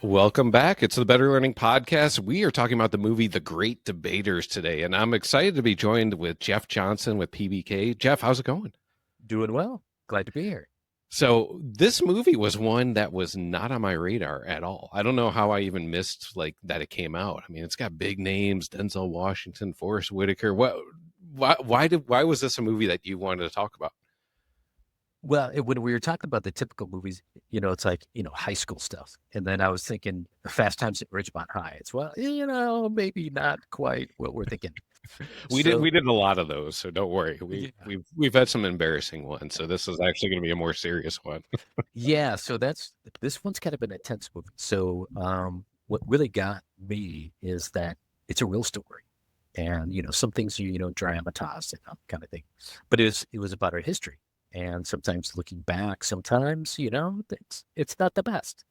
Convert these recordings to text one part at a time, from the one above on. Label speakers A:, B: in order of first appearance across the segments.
A: Welcome back. It's the Better Learning Podcast. We are talking about the movie The Great Debaters today, and I'm excited to be joined with Jeff Johnson with PBK. Jeff, how's it going?
B: Doing well. Glad to be here.
A: So this movie was one that was not on my radar at all. I don't know how I even missed that it came out. I mean, it's got big names: Denzel Washington, Forrest Whitaker. Why was this a movie that you wanted to talk about?
B: Well, when we were talking about the typical movies, it's like, high school stuff. And then I was thinking Fast Times at Ridgemont High. It's, well, maybe not quite what we're thinking.
A: We did
B: So,
A: we did a lot of those, so don't worry. We
B: yeah.
A: we've had some embarrassing ones, so this is actually going to be a more serious one.
B: Yeah. So this one's kind of an intense movie. So, what really got me is that it's a real story. And, some things dramatize and that kind of thing. But it was about our history. And sometimes looking back, sometimes, it's not the best.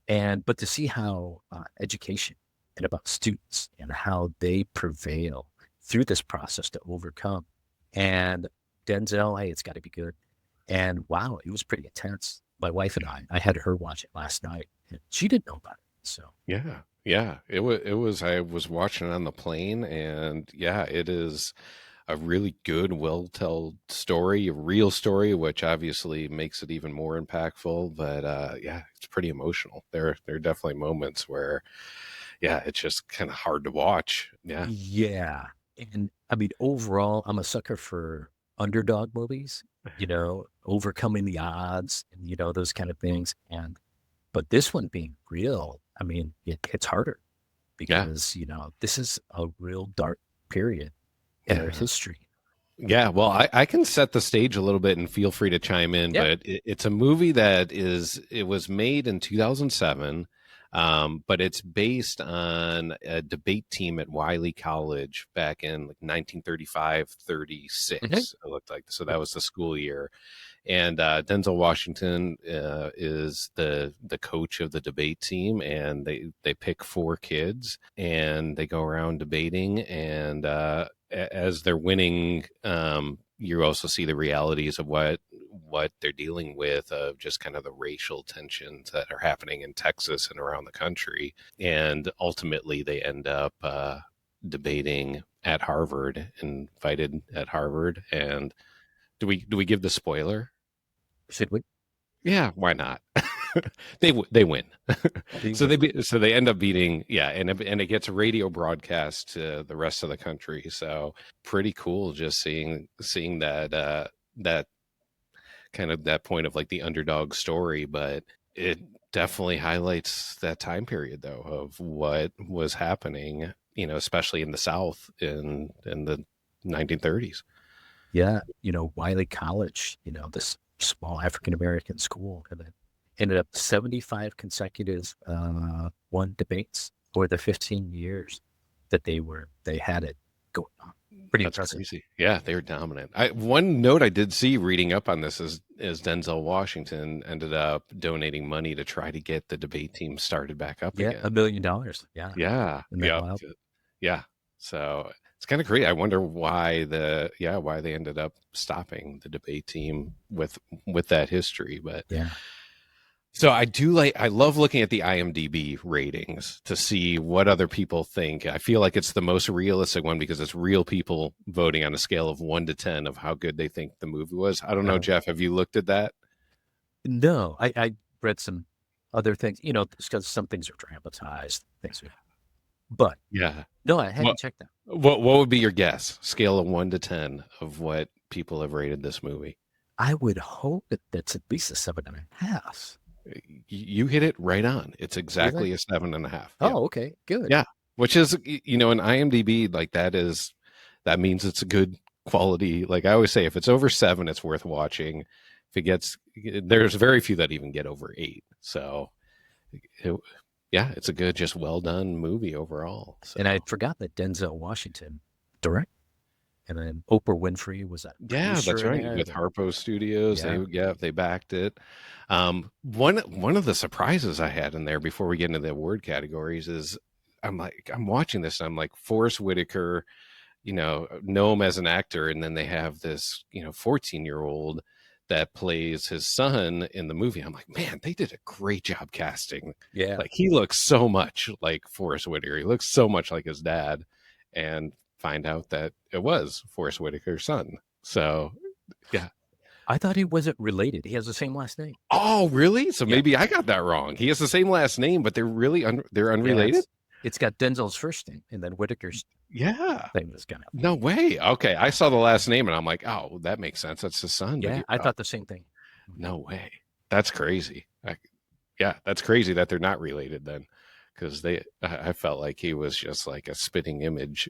B: But to see how education and about students and how they prevail through this process to overcome. And Denzel, hey, it's got to be good. And wow, it was pretty intense. My wife and I had her watch it last night, and she didn't know about it. So
A: Yeah. Yeah. It was I was watching it on the plane, and yeah, it is a really good, well-told story, a real story, which obviously makes it even more impactful. But yeah, it's pretty emotional. There are definitely moments where, yeah, it's just kind of hard to watch. Yeah.
B: yeah, and I mean overall, I'm a sucker for underdog movies. Overcoming the odds and those kind of things. But this one being real, I mean, it hits harder
A: Yeah.
B: because, this is a real dark period in our
A: Yeah.
B: history.
A: Yeah, well, I can set the stage a little bit and feel free to chime in,
B: Yeah.
A: but it's a movie it was made in 2007, but it's based on a debate team at Wiley College back in like 1935,
B: Mhm.
A: 36. It looked like. So that was the school year. And Denzel Washington is the coach of the debate team, and they pick four kids, and they go around debating. And as they're winning, you also see the realities of what they're dealing with, of just kind of the racial tensions that are happening in Texas and around the country. And ultimately, they end up debating at Harvard, invited at Harvard. And do we give the spoiler?
B: Should we?
A: Yeah, why not? They win.
B: They
A: So
B: win.
A: so they end up beating, yeah, and it gets a radio broadcast to the rest of the country. So pretty cool, just seeing that that kind of that point of like the underdog story. But it definitely highlights that time period though of what was happening, especially in the South in the 1930s.
B: Yeah. Wiley College, this small African American school, and then ended up 75 consecutive won debates for the 15 years that they had it going on. Pretty
A: That's
B: impressive.
A: crazy. Yeah, they were dominant. One note I did see reading up on this is Denzel Washington ended up donating money to try to get the debate team started back up
B: Yeah,
A: again.
B: $1 million. Yeah.
A: Yeah.
B: Isn't that
A: Yep.
B: wild?
A: Yeah. So it's kind of great. I wonder why they ended up stopping the debate team with that history. But
B: Yeah.
A: so I love looking at the IMDb ratings to see what other people think. I feel like it's the most realistic one because it's real people voting on a scale of 1 to 10 of how good they think the movie was. I don't know,
B: Uh,
A: Jeff, have you looked at that?
B: no, I read some other things, because some things are dramatized, but
A: Yeah.
B: no, I
A: What
B: hadn't checked that.
A: what would be your guess? Scale of 1 to 10 of what people have rated this movie.
B: I would hope that that's at least a 7.5.
A: You hit it right on. It's
B: Really?
A: exactly a 7.5. Yep.
B: Oh, okay, good.
A: Yeah. Which is, in IMDb, like that means it's a good quality. Like I always say, if it's over 7, it's worth watching. If it gets, there's very few that even get over 8. So, it, yeah, it's a good, just well done movie overall.
B: And I
A: So,
B: forgot that Denzel Washington direct, and then Oprah Winfrey was a
A: yeah, that's
B: producer in
A: right.
B: there.
A: With Harpo Studios,
B: Yeah.
A: they backed it. One of the surprises I had in there before we get into the award categories is I'm watching this and I'm like Forrest Whitaker, know him as an actor, and then they have this 14-year-old that plays his son in the movie. I'm like, man, they did a great job casting.
B: Yeah.
A: Like, he looks so much like Forrest Whitaker. He looks so much like his dad, and find out that it was Forrest Whitaker's son. So, yeah.
B: I thought he wasn't related. He has the same last name.
A: Oh, really? So
B: Yeah.
A: maybe I got that wrong. He has the same last name, but they're really they're
B: Yeah.
A: unrelated.
B: It's got Denzel's first name and then Whitaker's
A: Yeah.
B: name was kind of.
A: No way. Okay, I saw the last name and I'm like, oh, that makes sense. That's his son. But
B: Yeah.
A: you're,
B: I
A: oh,
B: thought the same thing.
A: no way. That's crazy. Yeah, that's crazy that they're not related then, because I felt like he was just like a spitting image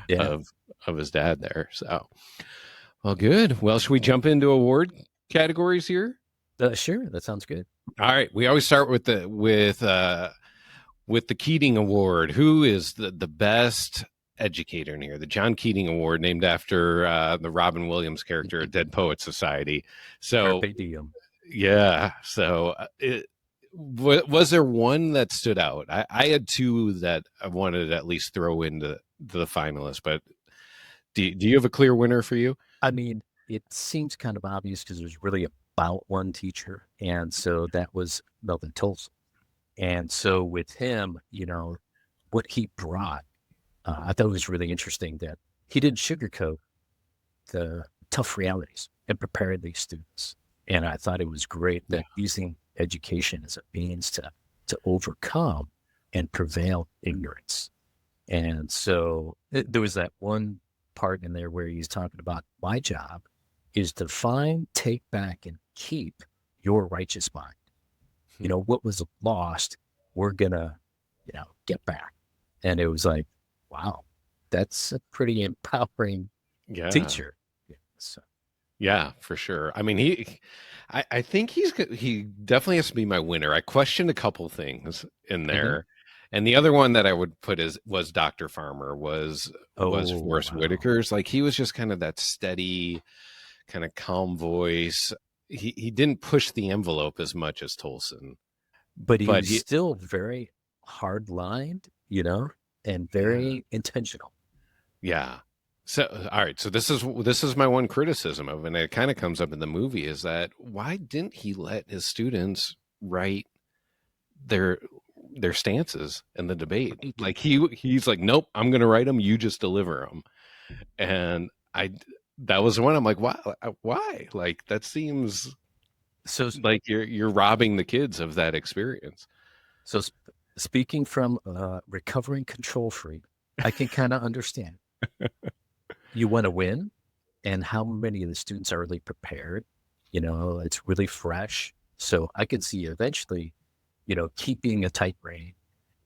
B: Yeah.
A: of his dad there. So, well, good. Well, should we jump into award categories here?
B: Sure. That sounds good.
A: All right. We always start with the Keating Award. Who is the best educator in here? The John Keating Award, named after the Robin Williams character at Dead Poet Society. So,
B: Carpe diem.
A: yeah. So, was there one that stood out? I had two that I wanted to at least throw into the finalists, but do you have a clear winner for you?
B: I mean, it seems kind of obvious because there's really about one teacher. And so that was Melvin Tolson. And so with him, what he brought, I thought it was really interesting that he didn't sugarcoat the tough realities and prepared these students. And I thought it was great that using education as a means to overcome and prevail ignorance. And so there was that one part in there where he's talking about my job is to find, take back, and keep your righteous mind. What was lost, we're gonna, get back. And it was like, wow, that's a pretty empowering
A: Yeah.
B: teacher. Yeah, so.
A: Yeah, for sure. I mean, I think he definitely has to be my winner. I questioned a couple things in there, and the other one that I would put was Dr. Farmer was Forrest Whitaker's. Like, he was just kind of that steady, kind of calm voice. He didn't push the envelope as much as Tolson,
B: but he was still very hard lined, and very intentional.
A: Yeah. So, all right. So this is my one criticism of, and it kind of comes up in the movie, is that why didn't he let his students write their stances in the debate? Like, he's like, nope, I'm going to write them. You just deliver them. And that was the one I'm like, why? Like, that seems so like you're robbing the kids of that experience.
B: So speaking from recovering control freak, I can kind of understand. You want to win, and how many of the students are really prepared? It's really fresh. So I could see eventually, keeping a tight rein,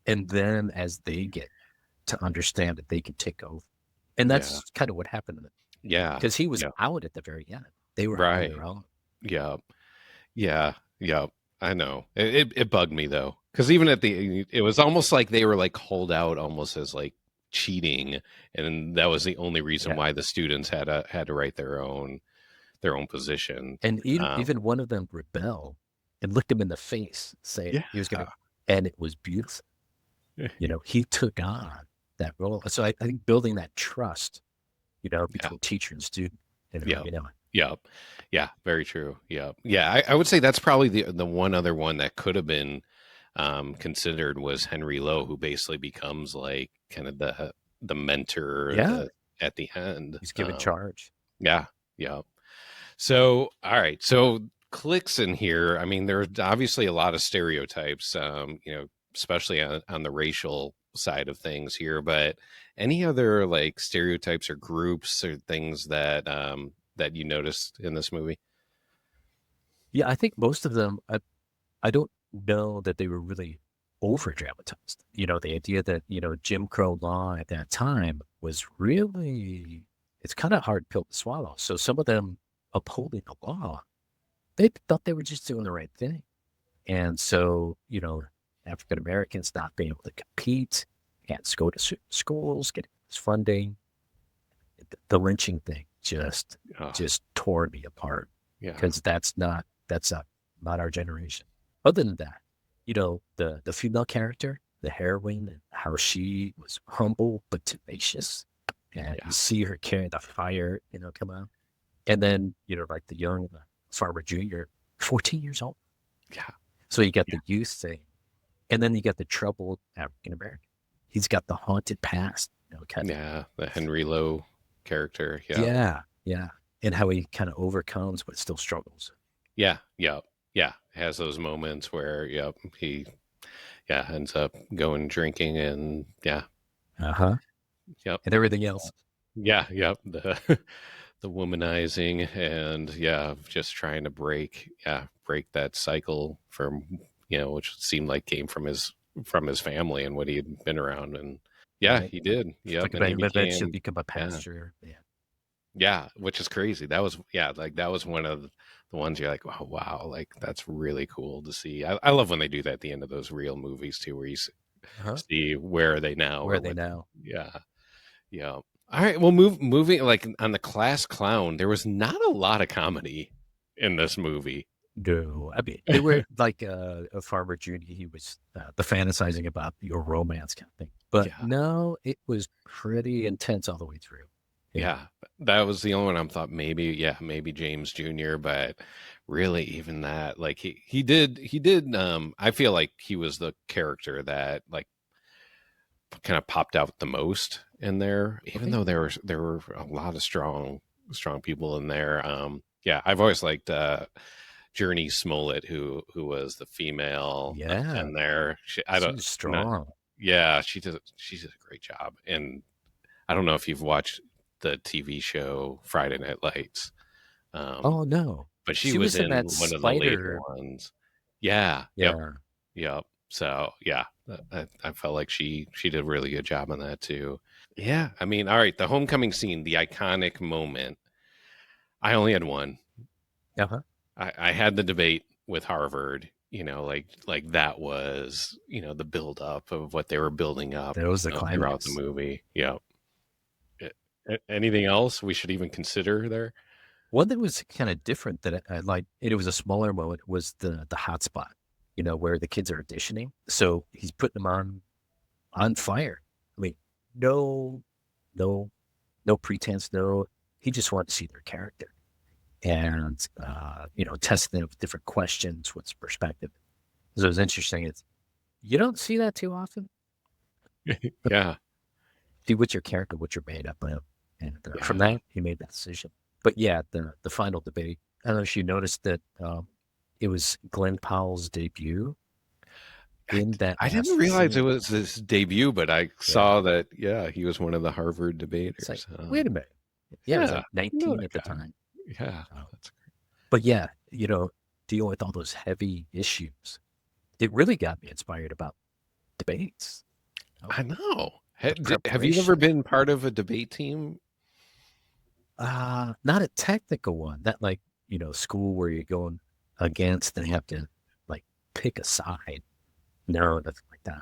B: and then as they get to understand that they can take over, and that's kind of what happened to them.
A: Yeah,
B: because he was out at the very end. They were on their own.
A: Yeah. I know. It bugged me though, because even it was almost like they were like called out almost as like cheating, and that was the only reason why the students had to write their own position.
B: And even one of them rebelled and looked him in the face, saying he was going to, and it was beautiful. He took on that role. So I think building that trust, between teacher and student.
A: Yeah, very true. Yeah. I would say that's probably the one other one that could have been considered was Henry Lowe, who basically becomes like kind of the mentor at the end.
B: He's given charge.
A: Yeah. So, all right. So clicks in here. I mean, there are obviously a lot of stereotypes, especially on the racial side of things here, but any other like stereotypes or groups or things that you noticed in this movie?
B: Yeah, I think most of them, I don't know that they were really over dramatized. The idea that, Jim Crow law at that time was really, it's kind of hard pill to swallow. So some of them upholding the law, they thought they were just doing the right thing. And so, African Americans not being able to compete, can't go to schools, get funding. The lynching thing just tore me apart. Because that's not our generation. Other than that, the female character, the heroine, and how she was humble but tenacious, and you see her carrying the fire, come out. And then, like the young Farmer Jr., 14 years old.
A: Yeah.
B: So you got
A: Yeah.
B: the youth thing, and then you got the troubled African American. He's got the haunted past, kind of.
A: Yeah. The Henry Lowe character. Yeah.
B: Yeah, yeah. And how he kind of overcomes but still struggles.
A: Yeah. Yeah. Yeah. Has those moments where, yep, he, yeah, ends up going drinking and, yeah.
B: Uh huh.
A: Yep.
B: And everything else.
A: Yeah. Yep. The, the womanizing and, yeah, just trying to break that cycle from, which seemed like came from his family and what he had been around. And yeah,
B: Right.
A: he did.
B: Like
A: Yep. And he
B: eventually
A: became,
B: become a
A: yeah.
B: pastor. Yeah.
A: Yeah, which is crazy. That was like that was one of the ones you're like, oh wow, like that's really cool to see. I love when they do that at the end of those real movies too, where you
B: Uh-huh.
A: see where are they now
B: Where are
A: or
B: they
A: what.
B: now?
A: Yeah, yeah. All right, well, moving like on the class clown, there was not a lot of comedy in this movie.
B: No, I mean they were like a farmer junior. He was the fantasizing about your romance kind of thing. But
A: Yeah,
B: no, it was pretty intense all the way through. Yeah.
A: yeah, that was the only one I thought maybe, yeah, maybe James Jr., but really even that, like he did. I feel like he was the character that like kind of popped out the most in there, even
B: Okay.
A: though there were a lot of strong people in there. Yeah, I've always liked Journey Smollett, who was the female
B: Yeah,
A: in there. I
B: she
A: don't
B: was
A: not
B: strong.
A: yeah, she did a great job. And I don't know if you've watched the TV show Friday Night Lights, um,
B: Oh no,
A: but she
B: she
A: was
B: was in
A: in
B: that
A: one of the later
B: spider.
A: ones. Yeah, yep,
B: Yeah.
A: yep. So yeah, I felt like she did a really good job on that too. Yeah, I mean, all right, the homecoming scene, the iconic moment. I only had one.
B: Uh huh.
A: I had the debate with Harvard. Like that was the build up of what they were building up
B: That was the
A: throughout the
B: climax.
A: movie. Yeah. Anything else we should even consider there?
B: One that was kind of different that I like, and it was a smaller moment, was the hot spot. Where the kids are auditioning. So he's putting them on fire. I mean, no, no, no pretense. No, he just wanted to see their character and testing them with different questions, what's perspective. So it was interesting. It's you don't see that too often.
A: Yeah,
B: See what's your character, what you're made up of, and from
A: yeah.
B: that he made that decision. But yeah, the final debate. I don't know if you noticed that it was Glenn Powell's debut
A: I,
B: in that
A: I didn't
B: last
A: realize it
B: scene.
A: was his debut, but I
B: Yeah,
A: saw that. Yeah, he was one of the Harvard
B: it's like
A: debaters.
B: wait a minute. Yeah, it was
A: Yeah,
B: like
A: I know
B: 19
A: that
B: at the
A: guy.
B: time.
A: Yeah,
B: Uh,
A: that's
B: but yeah, dealing with all those heavy issues, it really got me inspired about debates.
A: I know.
B: The
A: Have you ever
B: preparation.
A: been part of a debate team?
B: Not a technical one. That like, school where you're going against and have to like pick a side. No, nothing like that.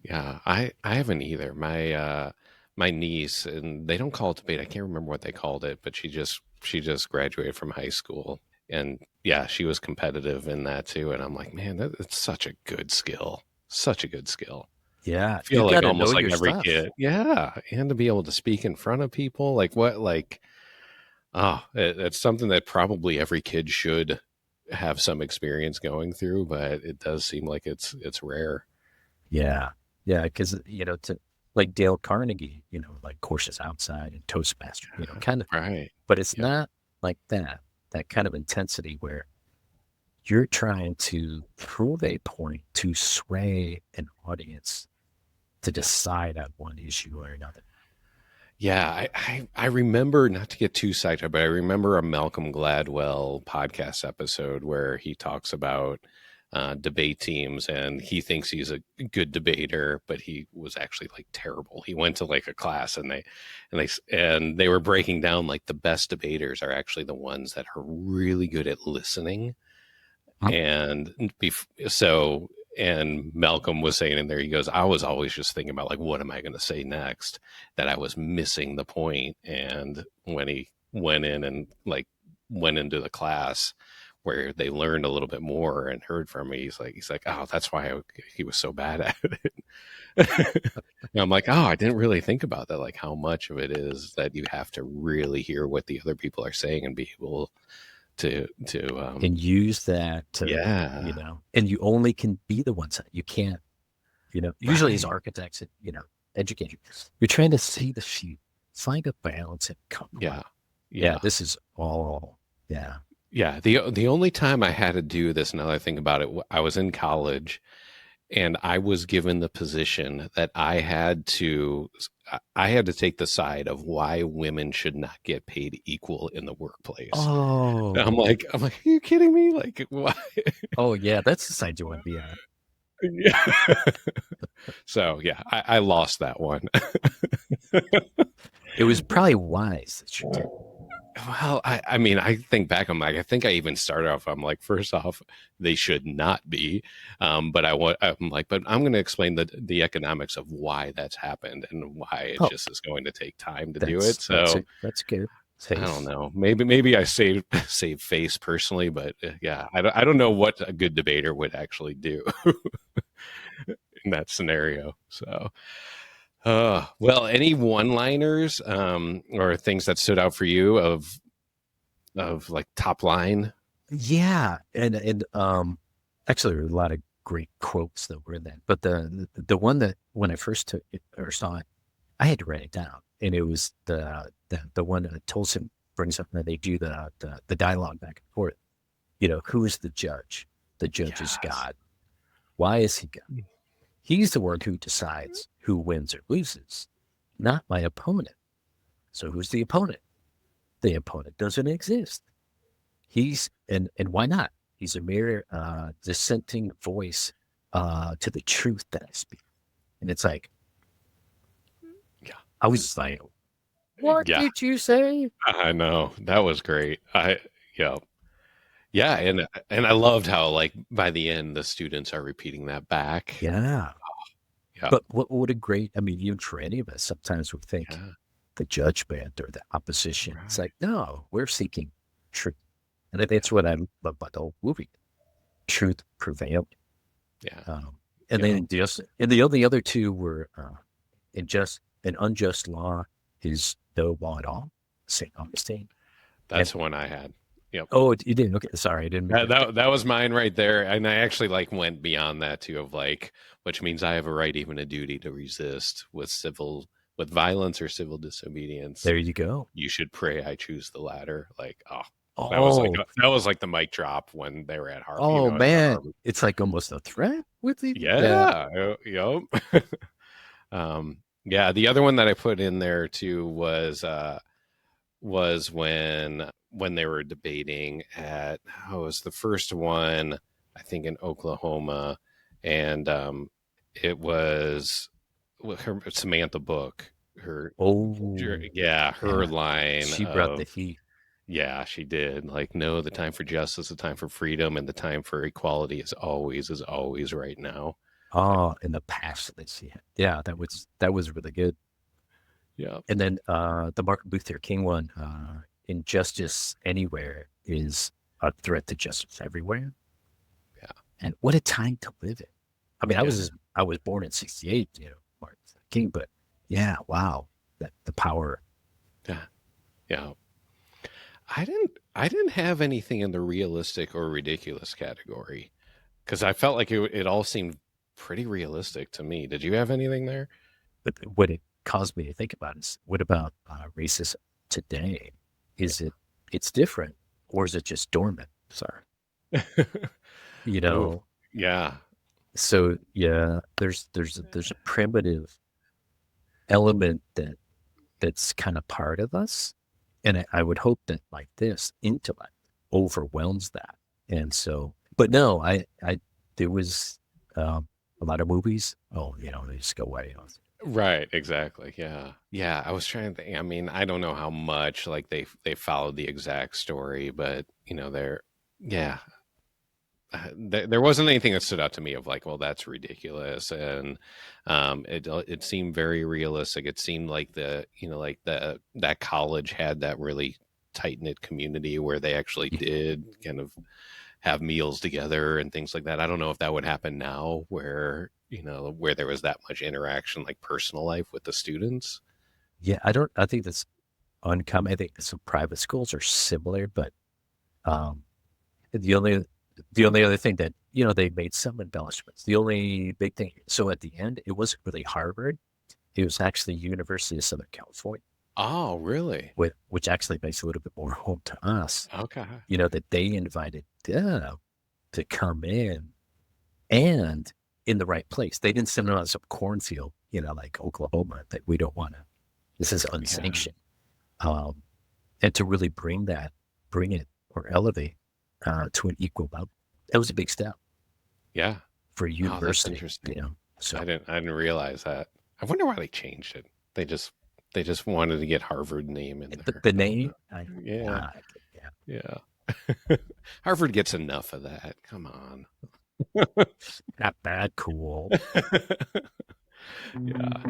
A: Yeah, I haven't either. My niece, and they don't call it debate. I can't remember what they called it, but she just graduated from high school, and yeah, she was competitive in that too. And I'm like, man, that's such a good skill, such a good skill.
B: Yeah,
A: I
B: you
A: feel
B: got
A: like
B: to know
A: almost like
B: your
A: every
B: stuff.
A: kid, yeah, and to be able to speak in front of people, like what, like, it's something that probably every kid should have some experience going through, but it does seem like it's rare.
B: Yeah, yeah, because to like Dale Carnegie, like courses outside and Toastmaster, kind of.
A: Right.
B: But it's
A: Yep.
B: not like that kind of intensity where you're trying to prove a point to sway an audience to
A: Yeah.
B: decide on one issue or another.
A: Yeah, I remember, not to get too sidetracked, but I remember a Malcolm Gladwell podcast episode where he talks about debate teams, and he thinks he's a good debater, but he was actually like terrible. He went to like a class, and they were breaking down like the best debaters are actually the ones that are really good at listening.
B: Huh?
A: And Malcolm was saying in there, he goes, I was always just thinking about like, what am I going to say next? That I was missing the point. And when he went in and like went into the class where they learned a little bit more and heard from me, he's like, oh, that's why he was so bad at it. And I'm like, oh, I didn't really think about that. Like how much of it is that you have to really hear what the other people are saying and be able to
B: and use that to,
A: yeah,
B: and you only can be the one side. You can't, usually as
A: right,
B: architects, and, educators, you're trying to see the sheet, find a balance and compromise.
A: yeah,
B: Yeah,
A: yeah.
B: this is all, yeah.
A: Yeah, the only time I had to do this, now that I think about it, I was in college, and I was given the position that I had to take the side of why women should not get paid equal in the workplace. And
B: Oh,
A: I'm like, are you kidding me? Like, why?
B: oh yeah, that's the side you want to be on.
A: Yeah. So yeah, I lost that one.
B: It was probably wise that you did.
A: Well, I mean, I think back, I'm like, I think I even started off, I'm like, first off, they should not be. I'm like, but I'm going to explain the economics of why that's happened and why it
B: Oh,
A: just is going to take time to do it.
B: that's
A: So
B: that's good.
A: I don't
B: Safe.
A: know. Maybe I save face personally, but yeah, I don't know what a good debater would actually do in that scenario. So, well, any one-liners or things that stood out for you of like top line?
B: Yeah, and actually, there were a lot of great quotes that were in that. But the one that when I first took it or saw it, I had to write it down, and it was the one that Tolson brings up that they do the dialogue back and forth. Who is the judge? The judge is
A: Yes.
B: God. Why is he God? He's the one who decides who wins or loses, not my opponent. So who's the opponent? The opponent doesn't exist. And why not? He's a mere dissenting voice to the truth that I speak. And it's like,
A: Yeah.
B: I was just like, what
A: Yeah.
B: did you say?
A: I know. That was great. Yeah. Yeah, and I loved how like by the end the students are repeating that back.
B: Yeah.
A: Yeah.
B: But what a great, I mean, even for any of us, sometimes we think
A: Yeah.
B: the judgment or the opposition. It's
A: Right.
B: like, no, we're seeking truth. And that's
A: Yeah.
B: what I love about the whole movie. Truth prevailed.
A: Yeah.
B: And
A: Yeah.
B: then and the only other two were an unjust law is no law at all. St. Augustine. And
A: That's the one I had. Yep.
B: oh, you didn't. Okay, sorry, I didn't mean to.
A: That was mine right there. And I actually like went beyond that too of like which means I have a right, even a duty to resist with violence or civil disobedience.
B: There you go.
A: You should pray I choose the latter. Like, oh,
B: Oh,
A: that was like the mic drop when they were at
B: oh
A: at the
B: man,
A: Harvard.
B: it's like almost a threat with even. Yeah.
A: Yeah. Yep. Yeah, the other one that I put in there too was when they were debating at it was the first one I think in Oklahoma, and it was Samantha Book. Her
B: Oh,
A: yeah, her
B: yeah.
A: line
B: She brought the
A: of
B: heat.
A: yeah, she did. Like, no, the time for justice, the time for freedom, and the time for equality is always right now.
B: Oh, and the passion that she had. Yeah, that was really good.
A: Yeah,
B: And then the Martin Luther King one, injustice anywhere is a threat to justice everywhere.
A: yeah,
B: And what a time to live in. I mean,
A: yeah,
B: I was born in '68, Martin Luther King, but yeah, wow, that the power.
A: yeah, yeah. I didn't have anything in the realistic or ridiculous category because I felt like it all seemed pretty realistic to me. Did you have anything there?
B: But what it caused me to think about is, what about racism today? Is it's different, or is it just dormant? Sorry,
A: Yeah.
B: you
A: Oh,
B: know.
A: yeah,
B: So yeah, there's a primitive element that's kind of part of us. And I would hope that like this intellect overwhelms that. And so, but no, there was a lot of movies. Oh, they just go away.
A: right, exactly. Yeah, yeah. I was trying to think. I mean, I don't know how much like they followed the exact story, but they're yeah. There wasn't anything that stood out to me of like, well, that's ridiculous, and it seemed very realistic. It seemed like like that college had that really tight knit community where they actually
B: Yeah,
A: did kind of have meals together and things like that. I don't know if that would happen now, where where there was that much interaction, like personal life with the students.
B: yeah. I think that's uncommon. I think some private schools are similar, but Um, the only the only other thing that they made some embellishments. The only big thing, so at the end, it wasn't really Harvard. It was actually University of Southern California,
A: Oh, really?
B: which actually makes a little bit more home to us.
A: Okay.
B: That they invited them to come in and in the right place. They didn't send them on some cornfield, like Oklahoma, that we don't want to. This is
A: Yeah.
B: unsanctioned. Um, and to really bring it or elevate to an equal level. That was a big step
A: Yeah.
B: for a
A: Oh, that's
B: university.
A: interesting.
B: So
A: I didn't realize that. I wonder why they changed it. They just they just wanted to get Harvard name in
B: the,
A: there.
B: the name,
A: Yeah.
B: yeah,
A: Yeah. Harvard gets enough of that. Come on.
B: not bad, cool.
A: Yeah.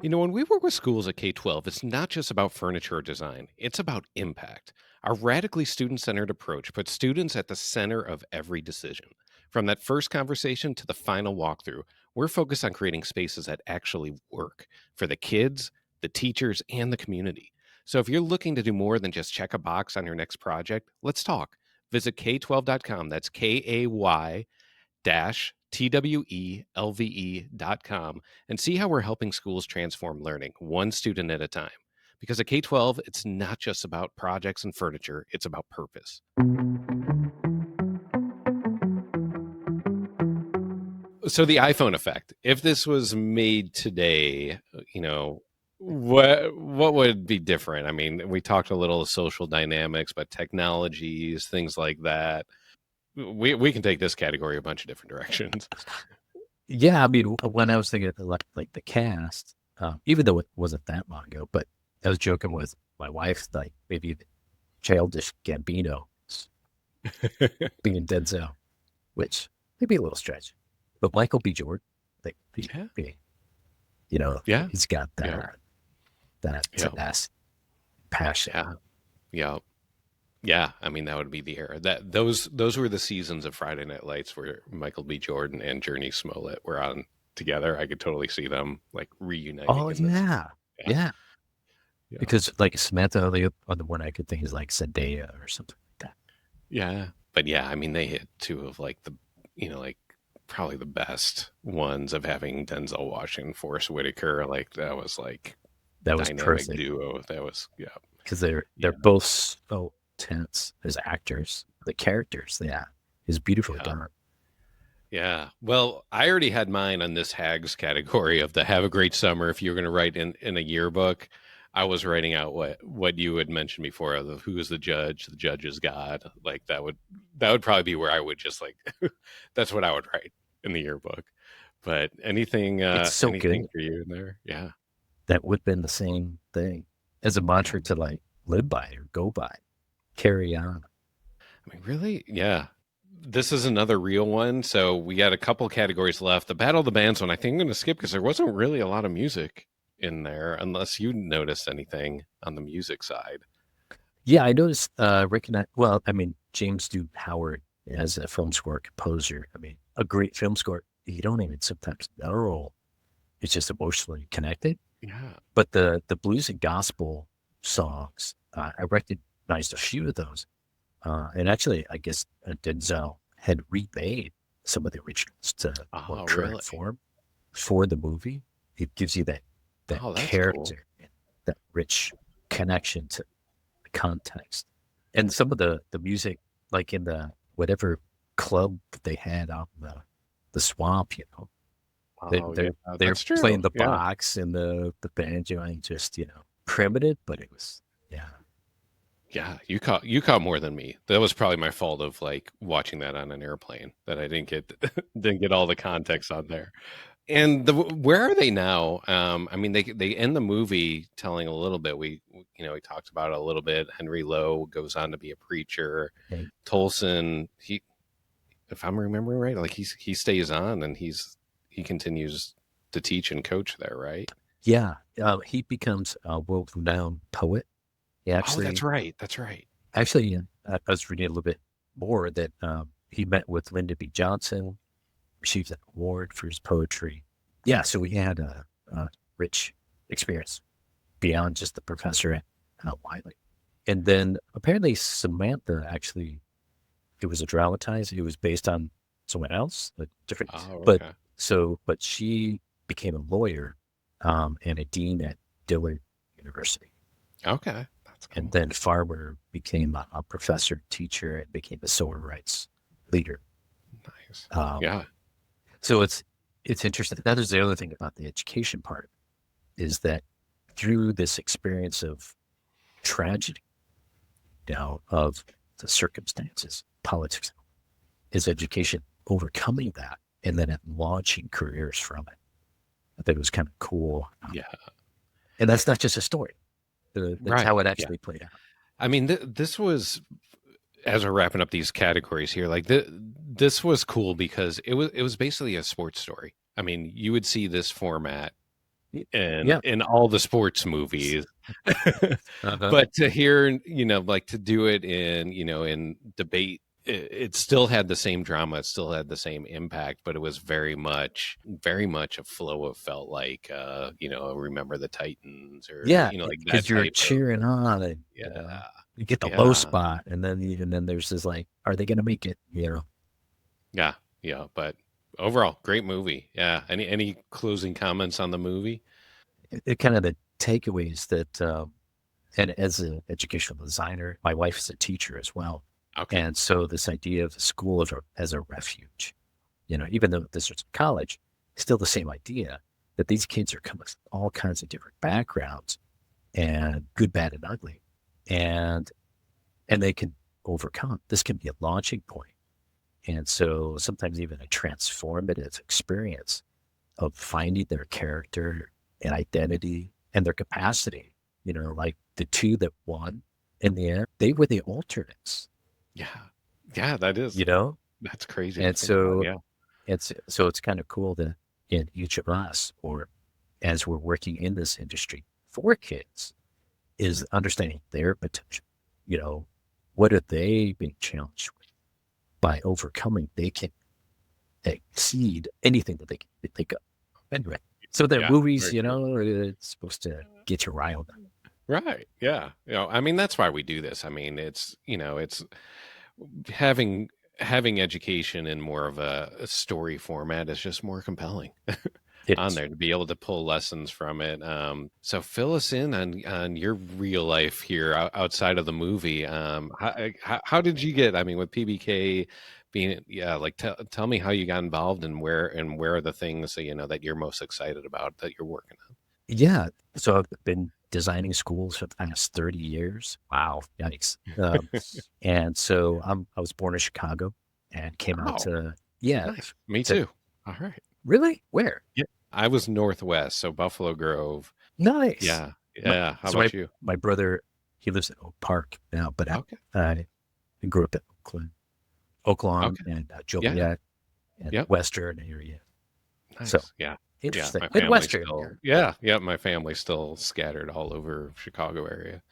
A: When we work with schools at K 12, it's not just about furniture or design, it's about impact. Our radically student centered approach puts students at the center of every decision. From that first conversation to the final walkthrough, we're focused on creating spaces that actually work for the kids, the teachers, and the community. So if you're looking to do more than just check a box on your next project, let's talk. Visit K12.com. That's KAY-TWELVE.com and see how we're helping schools transform learning one student at a time. Because at K 12, it's not just about projects and furniture, it's about purpose. So, the iPhone effect, if this was made today, what would be different? I mean, we talked a little of social dynamics, but technologies, things like that. We can take this category a bunch of different directions.
B: Yeah, I mean, when I was thinking of like the cast, even though it wasn't that long ago, but I was joking with my wife, like maybe the childish Gambino being Denzel, which maybe a little stretch, but Michael B. Jordan, like
A: Yeah.
B: being,
A: Yeah.
B: he's got
A: Yeah.
B: that
A: Yeah.
B: tenacity, passion.
A: Yeah. Yeah. Yeah, I mean that would be the era. Those were the seasons of Friday Night Lights where Michael B. Jordan and Journey Smollett were on together. I could totally see them like reuniting
B: Oh
A: in this.
B: yeah,
A: Yeah,
B: yeah.
A: yeah,
B: Because like Samantha Elliott on the one I could think is like Zendaya or something like that.
A: yeah. But yeah, I mean they hit two of like like probably the best ones of having Denzel Washington, Forrest Whitaker. Like that was like
B: That was
A: dynamic
B: perfect
A: duo. That was
B: because they're
A: yeah,
B: both so tense as actors. The characters, yeah, is beautifully
A: yeah.
B: done.
A: Yeah. Well, I already had mine on this Hags category of the have a great summer. If you were going to write in a yearbook, I was writing out what you had mentioned before of the who is the judge is God. Like that would probably be where I would just like that's what I would write in the yearbook. But
B: It's so
A: anything
B: good.
A: for you in there? Yeah.
B: That would have been the same thing as a
A: Yeah.
B: mantra to like live by or go by, carry on.
A: I mean, really? Yeah. This is another real one. So we got a couple categories left. The Battle of the Bands one, I think I'm going to skip because there wasn't really a lot of music in there, unless you noticed anything on the music side.
B: Yeah, I noticed. Recognize. Well, I mean, James Duke Howard as a film score composer. I mean, a great film score. You don't even sometimes know it's just emotionally connected.
A: Yeah.
B: But the blues and gospel songs, I recognized a few of those. And actually, I guess Denzel had remade some of the originals to more
A: Oh,
B: current
A: really?
B: form for the movie. It gives you that
A: Oh, that's cool.
B: character, and that rich connection to the context, and some of the music, like in the whatever club that they had out in the swamp, they
A: Oh, yeah.
B: they're
A: That's true.
B: playing the
A: Yeah.
B: box and the banjo, and just primitive, but it was yeah.
A: Yeah. You caught more than me. That was probably my fault of like watching that on an airplane that I didn't get didn't get all the context on there. And where are they now? I mean, they end the movie telling a little bit. We talked about it a little bit. Henry Lowe goes on to be a preacher.
B: Okay.
A: Tolson, if I'm remembering right, like he stays on and he continues to teach and coach there, right?
B: Yeah, he becomes a world-renowned poet. He
A: Oh, that's
B: actually,
A: right. That's right.
B: I was reading a little bit more that he met with Lyndon B. Johnson, received an award for his poetry. Yeah, so he had a rich experience beyond just the professor. Wiley. And then apparently Samantha actually, it was a dramatized. It was based on someone else, a different,
A: Oh,
B: but
A: okay.
B: but she became a lawyer and a dean at Dillard University.
A: Okay. That's
B: And
A: cool.
B: then Farber became a professor, teacher, and became a civil rights leader.
A: Nice.
B: Um,
A: Yeah.
B: so it's interesting. That is the other thing about the education part is that through this experience of tragedy, of the circumstances, politics, is education overcoming that and then launching careers from it. I think it was kind of cool.
A: Yeah.
B: And that's not just a story. That's how
A: Right.
B: it
A: Yeah.
B: actually played out.
A: I mean, this was, as we're wrapping up these categories here, like this was cool because it was basically a sports story. I mean, you would see this format in
B: Yeah.
A: all the sports movies,
B: Uh-huh.
A: but to hear, like to do it in, in debate, it still had the same drama, it still had the same impact, but it was very much a flow of felt like, Remember the Titans, or
B: Yeah.
A: like that
B: Because you're
A: type of,
B: cheering on and,
A: yeah,
B: you get the low
A: yeah.
B: spot. And then there's this like, are they going to make it?
A: Yeah, yeah, but overall, great movie. Yeah. Any closing comments on the movie?
B: It kind of the takeaways that, and as an educational designer, my wife is a teacher as well.
A: Okay.
B: And so this idea of the school as a refuge, even though this is college, still the same idea that these kids are coming from all kinds of different backgrounds and good, bad, and ugly. And they can overcome. This can be a launching point. And so sometimes even a transformative experience of finding their character and identity and their capacity. Like the two that won in the end, they were the alternates,
A: Yeah. Yeah, that is
B: you know?
A: that's crazy to
B: And
A: think about.
B: so
A: Yeah.
B: it's kind of cool that in each of us, or as we're working in this industry for kids, is understanding their potential. You know, what are they being challenged with? By overcoming, they can exceed anything that they can think of. Anyway, so the
A: Yeah.
B: movies,
A: Very true.
B: it's supposed to get you riled up.
A: Right. Yeah. I mean, that's why we do this. I mean, it's having education in more of a story format is just more compelling
B: It
A: on
B: is.
A: there, to be able to pull lessons from it. So fill us in on your real life here, outside of the movie. How did you get? I mean, with PBK being, yeah, like tell me how you got involved, and where are the things that that you're most excited about that you're working on.
B: Yeah. So I've been designing schools for the past 30 years. Wow. Yikes. And so I was born in Chicago and came out
A: Oh,
B: to, yeah,
A: nice. Me
B: to
A: too. All right.
B: really? Where?
A: Yeah, I was Northwest, so Buffalo Grove.
B: Nice.
A: Yeah,
B: My,
A: yeah. How
B: so
A: about you?
B: my brother, he lives in Oak Park now, but
A: Okay,
B: I grew up in Oakland
A: okay.
B: and
A: Yeah,
B: Joliet and
A: yep.
B: Western area. So
A: Nice. Yeah, yeah.
B: interesting.
A: My family's
B: Midwestern
A: still,
B: here.
A: yeah, yeah. My family's still scattered all over Chicago area.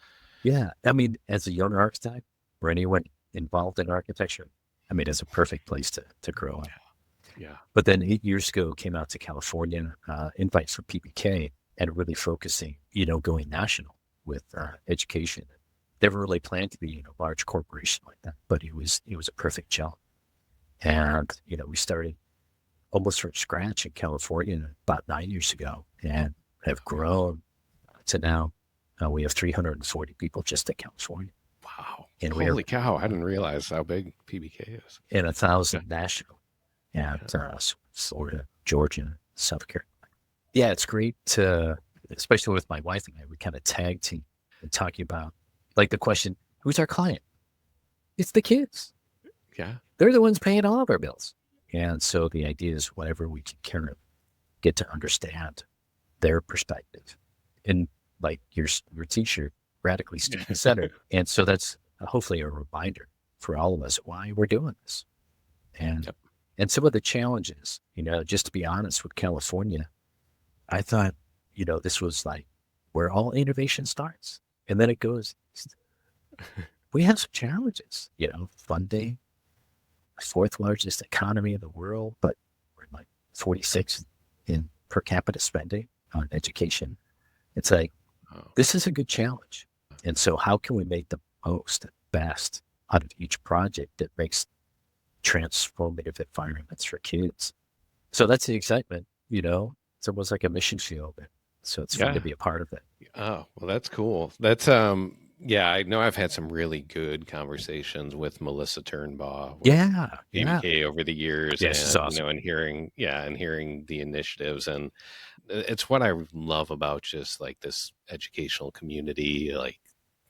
B: Yeah. I mean, as a young architect or anyone involved in architecture, I mean, it's a perfect place to grow up.
A: Yeah.
B: But then 8 years ago, came out to California, invite for PBK, and really focusing, going national with education. Never really planned to be a large corporation like that, but it was a perfect jump. And we started almost from scratch in California about 9 years ago, and have
A: Okay.
B: grown to now. We have 340 people just in California,
A: Wow.
B: and we have
A: Holy cow! I didn't realize how big PBK is.
B: and a
A: Yeah.
B: thousand national
A: Yeah.
B: at Florida, Georgia, South Carolina. Yeah, it's great to, especially with my wife and I, we kind of tag team and talking about like the question, who's our client? It's the kids.
A: Yeah.
B: They're the ones paying all of our bills. And so the idea is whatever we can kind of get to understand their perspective. And like your teacher, radically student centered. And so that's hopefully a reminder for all of us why we're doing this. And
A: Yep.
B: and some of the challenges, just to be honest with California, I thought, this was like where all innovation starts. And then it goes, we have some challenges, funding, fourth largest economy in the world, but we're like 46 in per capita spending on education. It's like,
A: Oh,
B: this is a good challenge. And so how can we make the most and best out of each project that makes transformative environments for kids? So that's the excitement, it's almost like a mission field. So it's fun to
A: Yeah.
B: be a part of it.
A: Oh, well, that's cool. That's yeah, I know I've had some really good conversations with Melissa Turnbaugh with
B: Yeah. Yeah.
A: ABK over the years,
B: Yeah. She's
A: and
B: awesome.
A: and hearing the initiatives, and it's what I love about just like this educational community, like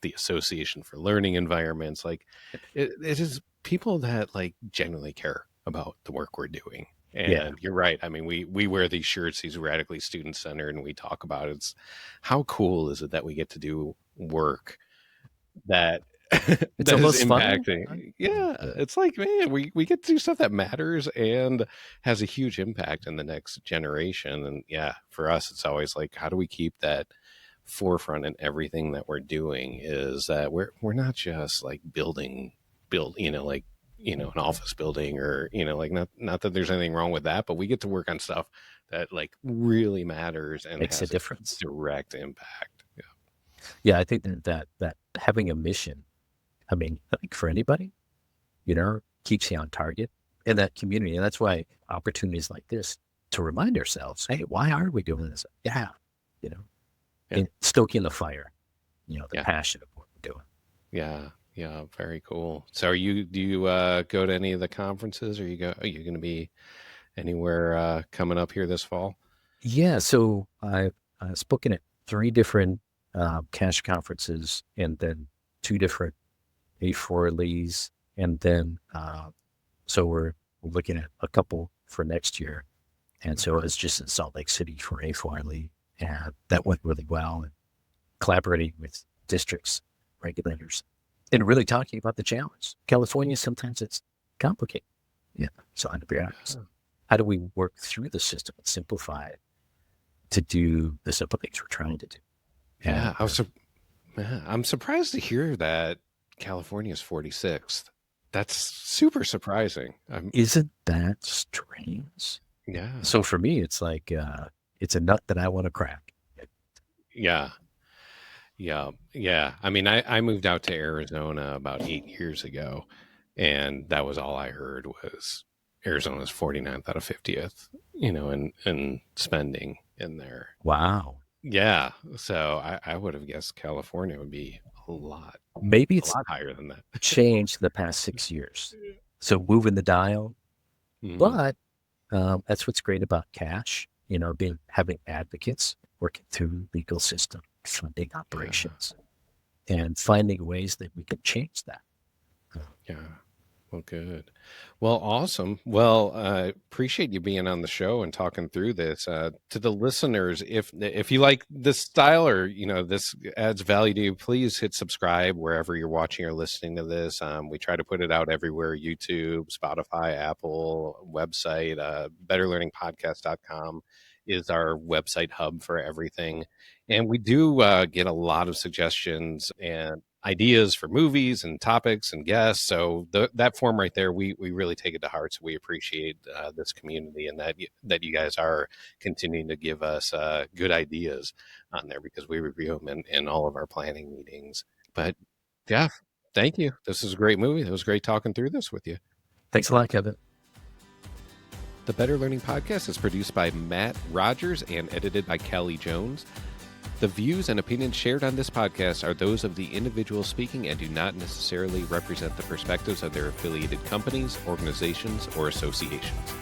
A: the Association for Learning Environments. Like it is people that like genuinely care about the work we're doing.
B: Yeah.
A: And you're right. I mean, we wear these shirts, these radically student centered, and we talk about it's how cool is it that we get to do work that
B: It's
A: that is
B: almost fun. Right?
A: impacting. Yeah,
B: Yeah.
A: it's like, man, we get to do stuff that matters and has a huge impact in the next generation. And yeah, for us, it's always like, how do we keep that forefront in everything that we're doing? Is that we're not just like like an office building, or like, not that there's anything wrong with that, but we get to work on stuff that like really matters and
B: Makes a
A: has a
B: difference.
A: direct impact. Yeah.
B: Yeah. I think that having a mission, I mean, I think for anybody, keeps you on target in that community. And that's why opportunities like this to remind ourselves, hey, why are we doing this? Yeah. You know,
A: Yeah.
B: and stoking the fire, the
A: Yeah.
B: passion of what we're doing.
A: Yeah, yeah, very cool. So, do you go to any of the conferences? Are you going to be anywhere coming up here this fall?
B: Yeah. So I've spoken at 3 different cash conferences and then 2 different A4Ls. And then, so we're looking at a couple for next year. And so it's just in Salt Lake City for A4L, and that went really well. And collaborating with districts, regulators, and really talking about the challenge. California, sometimes it's complicated. Yeah. So I'd be honest. How do we work through the system and simplify it to do the simple things we're trying to do?
A: Yeah, I'm surprised to hear that California is 46th. That's super surprising.
B: Isn't that strange?
A: Yeah,
B: So for me, it's like, it's a nut that I want to crack.
A: yeah, yeah, yeah. I mean, I moved out to Arizona about 8 years ago, and that was all I heard was Arizona's 49th out of 50th, and spending in there.
B: Wow.
A: Yeah. So I would have guessed California would be
B: Maybe
A: a
B: it's
A: lot higher than that.
B: changed the past 6 years. So moving the dial,
A: Mhm.
B: but that's what's great about cash, having advocates working through legal system, funding operations, and finding ways that we can change that.
A: Yeah. Well, good. Well, awesome. Well, appreciate you being on the show and talking through this. To the listeners, if you like this style, or this adds value to you, please hit subscribe wherever you're watching or listening to this. We try to put it out everywhere: YouTube, Spotify, Apple, website. BetterLearningPodcast.com is our website hub for everything, and we do get a lot of suggestions and ideas for movies and topics and guests. So that form right there, we really take it to heart. So we appreciate this community, and that you guys are continuing to give us good ideas on there, because we review them in all of our planning meetings. But yeah, thank you. This is a great movie. It was great talking through this with you.
B: Thanks a lot, Kevin.
A: The Better Learning Podcast is produced by Matt Rogers and edited by Kelly Jones. The views and opinions shared on this podcast are those of the individual speaking and do not necessarily represent the perspectives of their affiliated companies, organizations, or associations.